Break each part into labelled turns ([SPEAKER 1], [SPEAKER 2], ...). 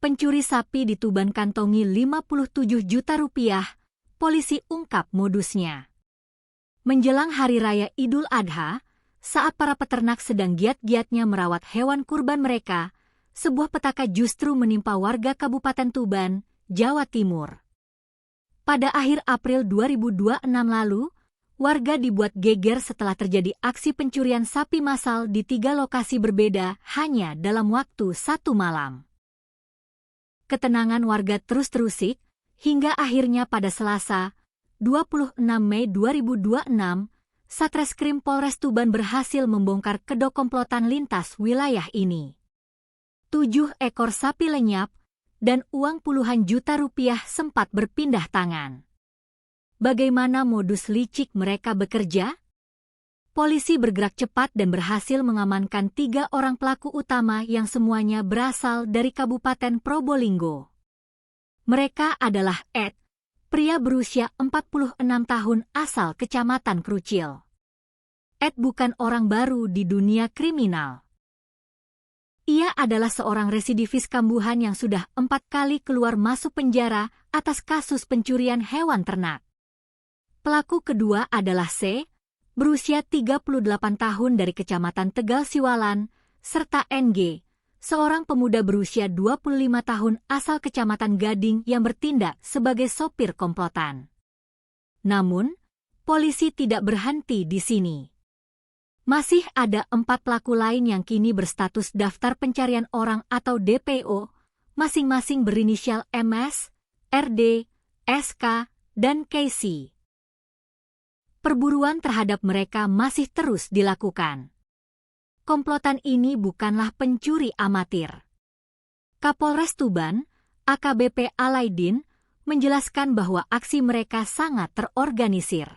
[SPEAKER 1] Pencuri sapi di Tuban kantongi 57 juta rupiah, polisi ungkap modusnya. Menjelang Hari Raya Idul Adha, saat para peternak sedang giat-giatnya merawat hewan kurban mereka, sebuah petaka justru menimpa warga Kabupaten Tuban, Jawa Timur. Pada akhir April 2026 lalu, warga dibuat geger setelah terjadi aksi pencurian sapi massal di 3 lokasi berbeda hanya dalam waktu 1 malam. Ketenangan warga terus terusik, hingga akhirnya pada Selasa, 26 Mei 2026, Satreskrim Polres Tuban berhasil membongkar kedok komplotan lintas wilayah ini. 7 ekor sapi lenyap, dan uang puluhan juta rupiah sempat berpindah tangan. Bagaimana modus licik mereka bekerja? Polisi bergerak cepat dan berhasil mengamankan 3 orang pelaku utama yang semuanya berasal dari Kabupaten Probolinggo. Mereka adalah Ed, pria berusia 46 tahun asal Kecamatan Krucil. Ed bukan orang baru di dunia kriminal. Ia adalah seorang residivis kambuhan yang sudah 4 kali keluar masuk penjara atas kasus pencurian hewan ternak. Pelaku kedua adalah C, berusia 38 tahun dari Kecamatan Tegal Siwalan, serta NG, seorang pemuda berusia 25 tahun asal Kecamatan Gading yang bertindak sebagai sopir komplotan. Namun, polisi tidak berhenti di sini. Masih ada 4 pelaku lain yang kini berstatus daftar pencarian orang atau DPO, masing-masing berinisial MS, RD, SK, dan KC. Perburuan terhadap mereka masih terus dilakukan. Komplotan ini bukanlah pencuri amatir. Kapolres Tuban, AKBP Alaidin, menjelaskan bahwa aksi mereka sangat terorganisir.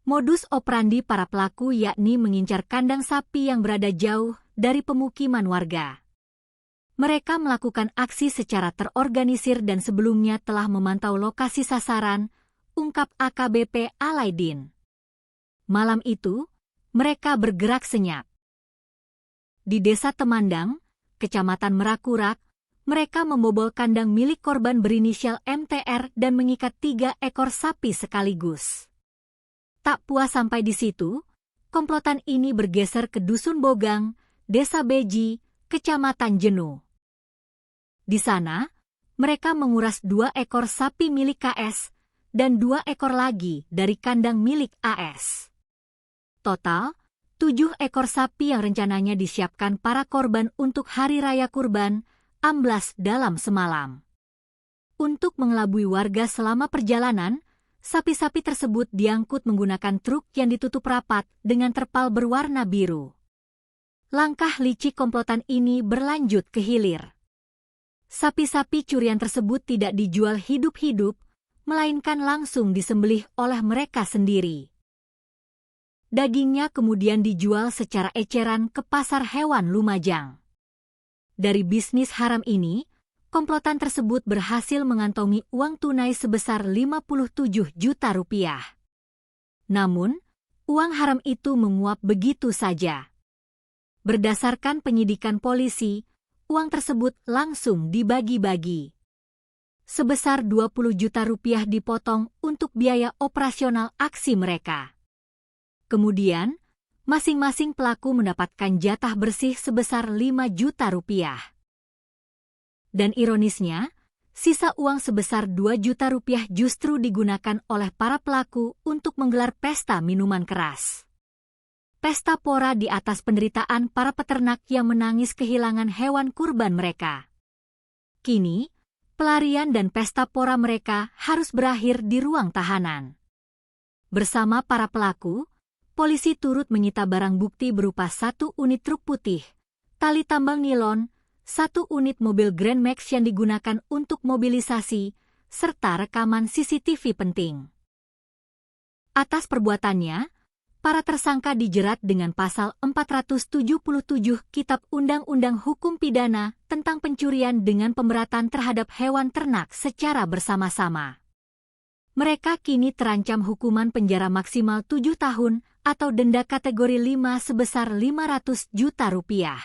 [SPEAKER 1] Modus operandi para pelaku yakni mengincar kandang sapi yang berada jauh dari pemukiman warga. Mereka melakukan aksi secara terorganisir dan sebelumnya telah memantau lokasi sasaran, ungkap AKBP Alaidin. Malam itu, mereka bergerak senyap. Di Desa Temandang, Kecamatan Merakurak, mereka membobol kandang milik korban berinisial MTR dan mengikat 3 ekor sapi sekaligus. Tak puas sampai di situ, komplotan ini bergeser ke Dusun Bogang, Desa Beji, Kecamatan Jenuh. Di sana, mereka menguras 2 ekor sapi milik KS, dan 2 ekor lagi dari kandang milik AS. Total, 7 ekor sapi yang rencananya disiapkan para korban untuk Hari Raya Kurban, amblas dalam semalam. Untuk mengelabui warga selama perjalanan, sapi-sapi tersebut diangkut menggunakan truk yang ditutup rapat dengan terpal berwarna biru. Langkah licik komplotan ini berlanjut ke hilir. Sapi-sapi curian tersebut tidak dijual hidup-hidup, melainkan langsung disembelih oleh mereka sendiri. Dagingnya kemudian dijual secara eceran ke pasar hewan Lumajang. Dari bisnis haram ini, komplotan tersebut berhasil mengantongi uang tunai sebesar 57 juta rupiah. Namun, uang haram itu menguap begitu saja. Berdasarkan penyidikan polisi, uang tersebut langsung dibagi-bagi. Sebesar 20 juta rupiah dipotong untuk biaya operasional aksi mereka. Kemudian, masing-masing pelaku mendapatkan jatah bersih sebesar 5 juta rupiah. Dan ironisnya, sisa uang sebesar 2 juta rupiah justru digunakan oleh para pelaku untuk menggelar pesta minuman keras. Pesta pora di atas penderitaan para peternak yang menangis kehilangan hewan kurban mereka. Kini, pelarian dan pesta pora mereka harus berakhir di ruang tahanan. Bersama para pelaku, polisi turut menyita barang bukti berupa 1 unit truk putih, tali tambang nilon, 1 unit mobil Grand Max yang digunakan untuk mobilisasi, serta rekaman CCTV penting. Atas perbuatannya, para tersangka dijerat dengan pasal 477 Kitab Undang-Undang Hukum Pidana tentang pencurian dengan pemberatan terhadap hewan ternak secara bersama-sama. Mereka kini terancam hukuman penjara maksimal 7 tahun atau denda kategori 5 sebesar 500 juta rupiah.